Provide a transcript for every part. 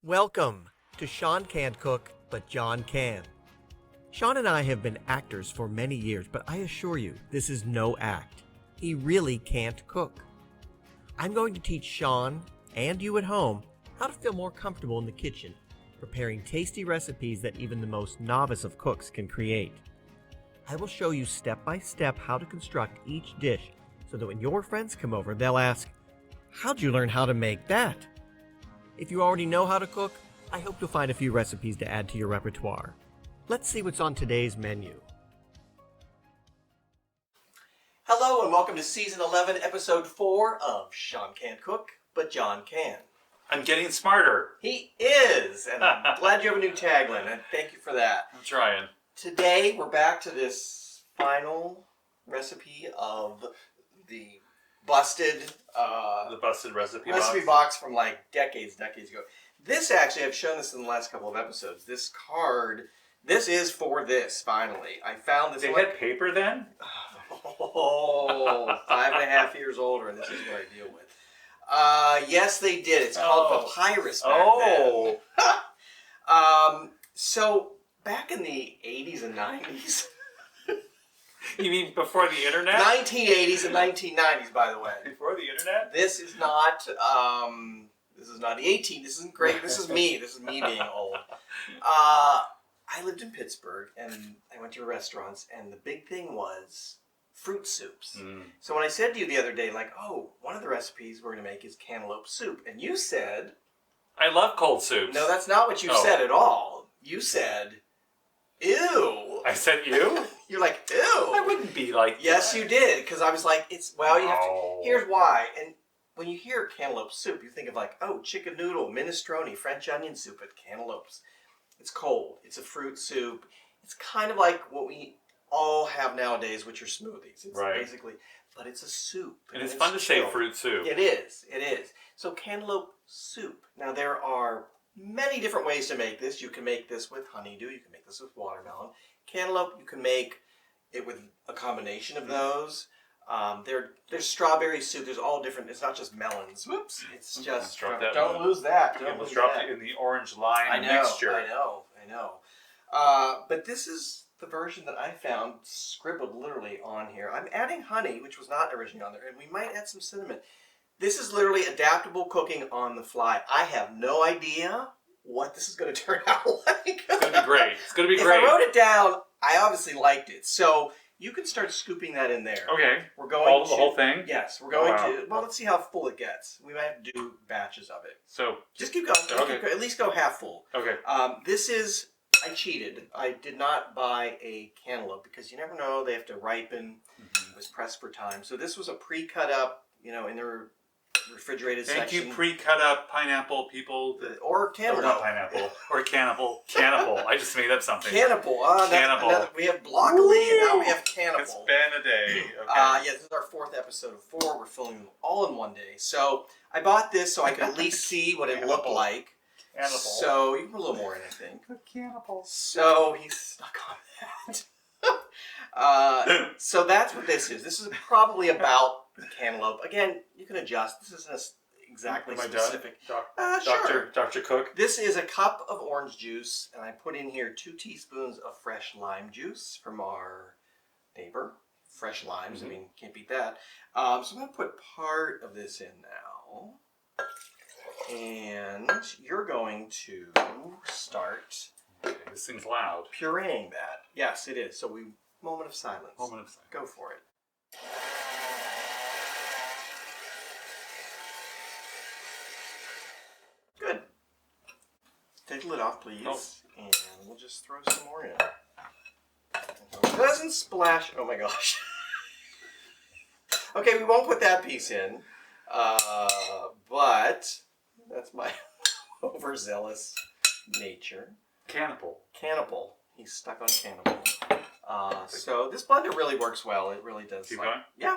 Welcome to Sean Can't Cook, but John can. Sean and I have been actors for many years, but I assure you, this is no act. He really can't cook. I'm going to teach Sean, and you at home, how to feel more comfortable in the kitchen, preparing tasty recipes that even the most novice of cooks can create. I will show you step by step how to construct each dish, so that when your friends come over, they'll ask, "How'd you learn how to make that?" If you already know how to cook, I hope you'll find a few recipes to add to your repertoire. Let's see what's on today's menu. Hello and welcome to Season 11, Episode 4 of Sean Can't Cook, but John Can. I'm getting smarter. He is, and I'm glad you have a new tagline, and thank you for that. I'm trying. Today, we're back to this final recipe of the busted recipe box from like decades ago. This actually, I've shown this in the last couple of episodes. This card, this is for this, finally. I found this. They had paper then? Oh, 5.5 years older, and this is what I deal with. Yes, they did. It's called papyrus back then. So, back in the 80s and 90s... You mean before the internet? 1980s and 1990s, by the way. Before the internet? This is not the 18. This isn't great. This is me. This is me being old. I lived in Pittsburgh, and I went to restaurants, and the big thing was fruit soups. So when I said to you the other day, like, oh, one of the recipes we're going to make is cantaloupe soup, and you said... I love cold soups. No, that's not what you said at all. You said, ew. I said you? You're like, ew. I wouldn't be like Yes, that. you did, because I was like, you have to... Here's why. And when you hear cantaloupe soup, you think of like, oh, chicken noodle, minestrone, French onion soup with cantaloupes. It's cold. It's a fruit soup. It's kind of like what we all have nowadays, which are smoothies. It's basically... But it's a soup. And it's fun to say fruit soup. It is. It is. So cantaloupe soup. Now, there are many different ways to make this. You can make this with honeydew. You can make this with watermelon. Cantaloupe, you can make it with a combination of those. There's strawberry soup. There's all different. It's not just melons. Whoops. It's just... Don't lose that. It was dropped in the orange lime mixture. I know. But this is the version that I found scribbled literally on here. I'm adding honey, which was not originally on there, and we might add some cinnamon. This is literally adaptable cooking on the fly. I have no idea what this is going to turn out like. It's going to be great. It's going to be great. If I wrote it down, I obviously liked it. So you can start scooping that in there. Okay. We're going the whole thing? Yes. We're going to... Well, let's see how full it gets. We might have to do batches of it. So... Just keep going. Okay. At least go half full. Okay. This is... I cheated. I did not buy a cantaloupe because you never know. They have to ripen. It was pressed for time. So this was a pre-cut up, in their refrigerated section. Thank you, pre-cut up pineapple people. Or cantaloupe. Or not pineapple. Or cannibal. Cannibal. I just made up something. Cannibal. Cannibal. We have broccoli and now we have cannibal. It's been a day. Okay. Yeah, this is our 4th episode of 4. We're filming them all in one day. So I bought this so I could at least see what it looked like. Cannibal. So you can put a little more in, I think. Cannibal. So he's stuck on that. So that's what this is. This is probably about the cantaloupe. Again, you can adjust. This isn't exactly specific. Sure. Dr. Cook. This is a cup of orange juice, and I put in here 2 teaspoons of fresh lime juice from our neighbor. Fresh limes. I mean, can't beat that. So I'm going to put part of this in now. And you're going to start... Okay, this thing's loud. Pureeing that. Yes, it is. So moment of silence. Moment of silence. Go for it. Good. Take the lid off, please. Oh. And we'll just throw some more in. It doesn't splash. Oh my gosh. Okay, we won't put that piece in. But that's my overzealous nature. Cannibal. He's stuck on cannibal. So this blender really works well. It really does. Keep going? Yeah.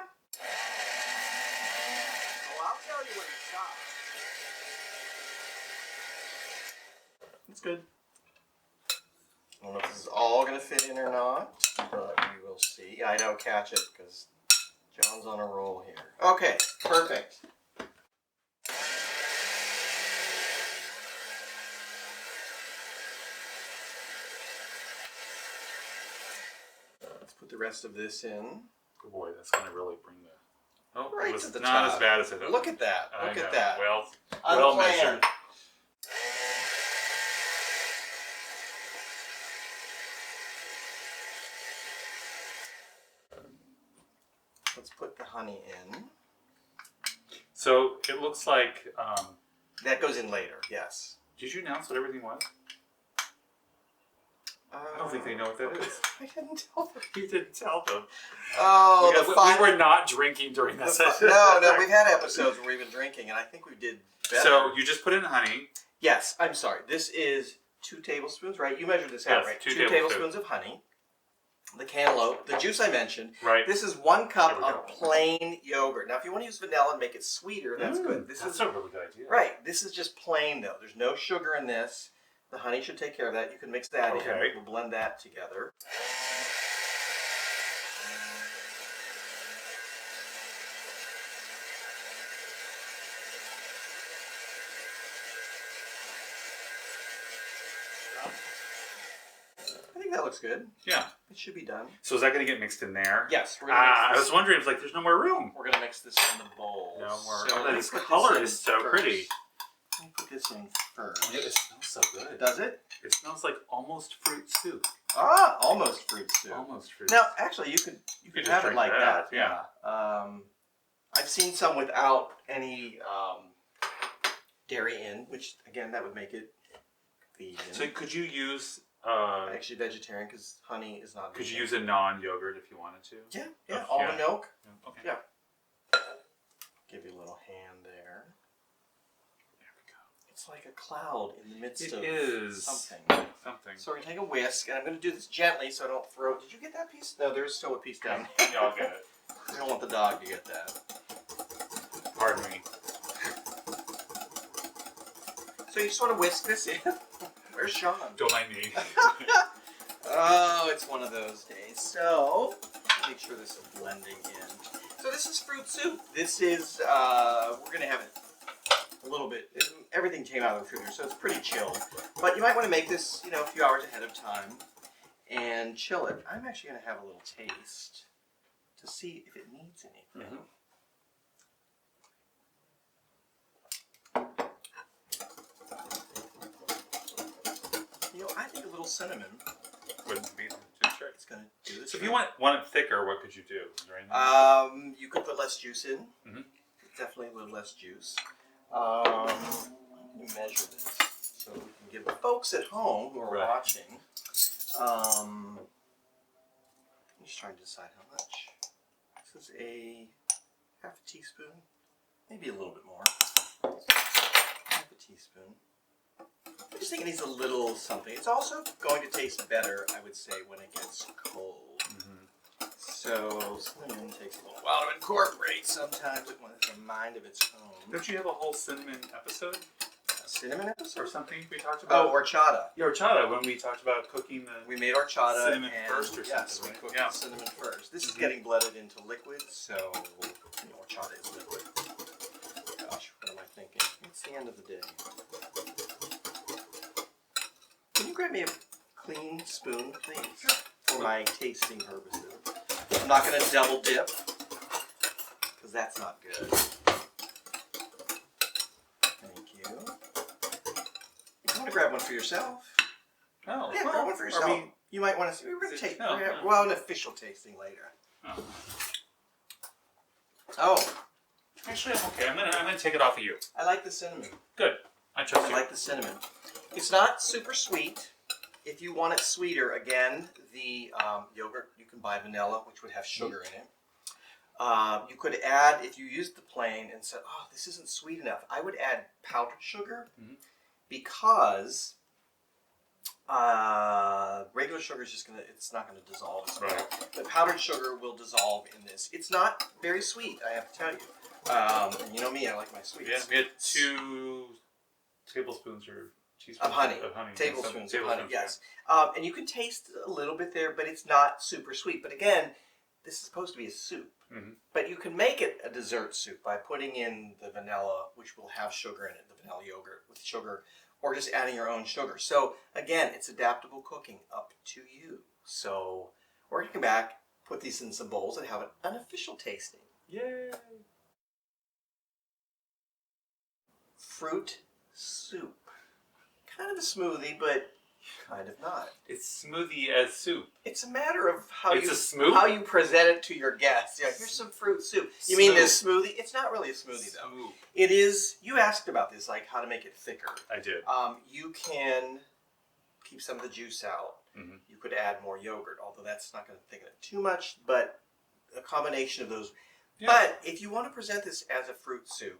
Well, I'll tell you when it stops. It's good. I don't know if this is all going to fit in or not, but we will see. I know, catch it, because John's on a roll here. Okay, perfect. put the rest of this in. Oh boy, that's going to really bring the... Oh, Right it was to the not top. as bad as I thought. Look at that. I Look know. at that. Well measured. Unplanned. Let's put the honey in. So it looks like... That goes in later, yes. did you announce what everything was? I don't think they know what that is. I didn't tell them. You didn't tell them. Oh, we were not drinking during that session. No, we've had episodes where we've been drinking, and I think we did better. So you just put in honey. Yes, I'm sorry. This is 2 tablespoons, right? You measured this out, Yes, right? 2 tablespoons of honey. The cantaloupe, the juice I mentioned. Right. This is 1 cup There we of plain yogurt. Now, if you want to use vanilla and make it sweeter, that's good. That's a really good idea. Right. This is just plain, though. There's no sugar in this. The honey should take care of that. You can mix that in. We'll blend that together. I think that looks good. Yeah. It should be done. So is that going to get mixed in there? Yes. We're gonna mix I this. was wondering, it's like there's no more room. We're going to mix this in the bowl. No more. So Oh, let's this put color in is so first. pretty. Let me put this in first. It smells so good. Does it? It smells like almost fruit soup. Ah, almost fruit soup. Almost fruit Now, soup. actually, you could just have it drink like that. yeah. I've seen some without any dairy in, which again, that would make it vegan. So could you use... Actually, vegetarian because honey is not. Could vegan. you use a non-yogurt if you wanted to? Yeah, almond milk. Okay. Yeah. Give you a little hand there. There we go. It's like a cloud in the midst of something. Something. So we're going to take a whisk, and I'm going to do this gently so I don't throw... Did you get that piece? No, there's still a piece down there. Yeah, I'll get it. We don't want the dog to get that. Pardon me. So you just want to whisk this in. Where's Sean? Don't mind me. Oh, it's one of those days. So, make sure this is blending in. So this is fruit soup. This is, we're going to have it a little bit, everything came out of the refrigerator, so it's pretty chilled. But you might want to make this, a few hours ahead of time and chill it. I'm actually going to have a little taste to see if it needs anything. Mm-hmm. I think a little cinnamon Wouldn't be too strict. is going to do this. So if you want it thicker, what could you do? Is there anything? You could put less juice in. Mm-hmm. Definitely a little less juice. Let me measure this so we can give the folks at home who are watching. I'm just trying to decide how much. This is a half a teaspoon, maybe a little bit more. Half a teaspoon. I just think it needs a little something. It's also going to taste better, I would say, when it gets cold. Mm-hmm. So cinnamon takes a little while to incorporate. Sometimes it wants a mind of its own. Don't you have a whole cinnamon episode? A cinnamon episode? Or something we talked about? Oh, horchata. Yeah, horchata, when we talked about cooking the... We made horchata. Cinnamon and first or yes, something, we right? cooked the cinnamon first. This is getting blended into liquid, so horchata is liquid. Gosh, what am I thinking? It's the end of the day. Can you grab me a clean spoon, please? Sure. For my tasting purposes. I'm not going to double dip, because that's not good. Thank you. If you want to grab one for yourself. Oh, Yeah, grab one for yourself. You might want to see. We're going to take an official tasting later. Oh. Actually, I'm okay. I'm gonna take it off of you. I like the cinnamon. Good. I trust you. I like the cinnamon. It's not super sweet. If you want it sweeter, again, the yogurt, you can buy vanilla, which would have sugar in it. You could add, if you used the plain and said, oh, this isn't sweet enough, I would add powdered sugar because regular sugar is just it's not gonna dissolve as well. Right. But powdered sugar will dissolve in this. It's not very sweet, I have to tell you. And you know me, I like my sweets. Yeah, we had 2 tablespoons or teaspoons of honey. Tablespoons Tablespoons of honey, yes. And you can taste a little bit there, but it's not super sweet. But again, this is supposed to be a soup. Mm-hmm. But you can make it a dessert soup by putting in the vanilla, which will have sugar in it, the vanilla yogurt with sugar, or just adding your own sugar. So again, it's adaptable cooking, up to you. So we're going to come back put these in some bowls and have an unofficial tasting. Yay! Fruit soup. Kind of a smoothie, but kind of not. It's smoothie as soup. It's a matter of how It's a smooth? how you present it to your guests. Yeah, here's some fruit soup. You mean this smoothie? It's not really a smoothie though. Smooth. It is. You asked about this, like how to make it thicker. I did. You can keep some of the juice out. Mm-hmm. You could add more yogurt, although that's not going to thicken it too much. But a combination of those. Yeah. But if you want to present this as a fruit soup,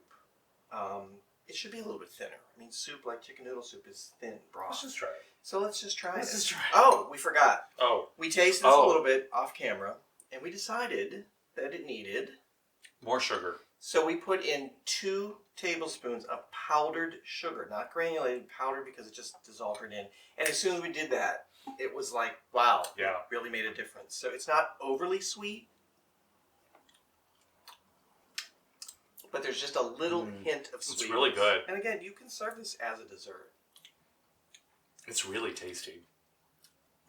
it should be a little bit thinner. I mean, soup like chicken noodle soup is thin broth. Let's just try it. So let's just try it. Let's just try it. Oh, we forgot. Oh. We tasted this a little bit off camera, and we decided that it needed more sugar. So we put in 2 tablespoons of powdered sugar, not granulated, powdered because it just dissolved right in. And as soon as we did that, it was like, wow, yeah, it really made a difference. So it's not overly sweet, but there's just a little hint of sweetness. It's really good. And again, you can serve this as a dessert. It's really tasty.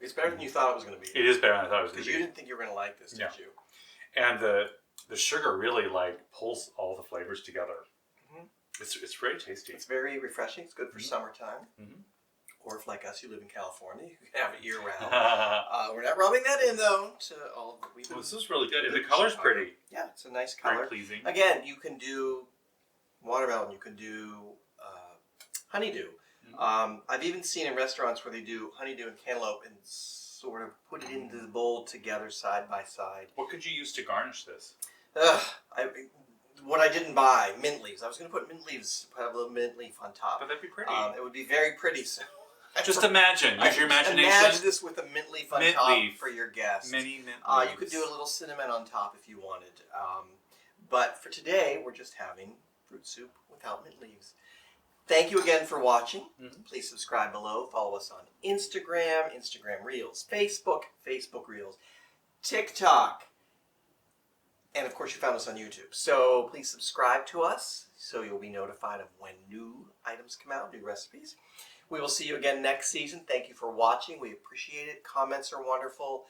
It's better than you thought it was going to be. It is better than I thought it was going to be. Because you didn't think you were going to like this, did you? And the sugar really like pulls all the flavors together. Mm-hmm. It's very tasty. It's very refreshing. It's good for summertime. Mm-hmm. Or if, like us, you live in California, you can have it year-round. We're not rubbing that in, though, to all of the... This is really good. And the color's pretty. Yeah, it's a nice color. Very pleasing. Again, you can do watermelon. You can do honeydew. Mm-hmm. I've even seen in restaurants where they do honeydew and cantaloupe and sort of put it into the bowl together side by side. What could you use to garnish this? What I didn't buy, mint leaves. I was going to put mint leaves, put a little mint leaf on top. But that'd be pretty. It would be very pretty. So just imagine. Use your imagination. Imagine this with a mint leaf on top for your guests. Many mint leaves. You could do a little cinnamon on top if you wanted. But for today, we're just having fruit soup without mint leaves. Thank you again for watching. Mm-hmm. Please subscribe below. Follow us on Instagram, Instagram Reels, Facebook, Facebook Reels, TikTok. And of course, you found us on YouTube. So please subscribe to us so you'll be notified of when new items come out, new recipes. We will see you again next season. Thank you for watching. We appreciate it. Comments are wonderful.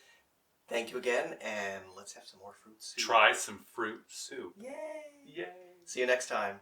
Thank you again, and let's have some more fruit soup. Try some fruit soup. Yay! Yay! See you next time.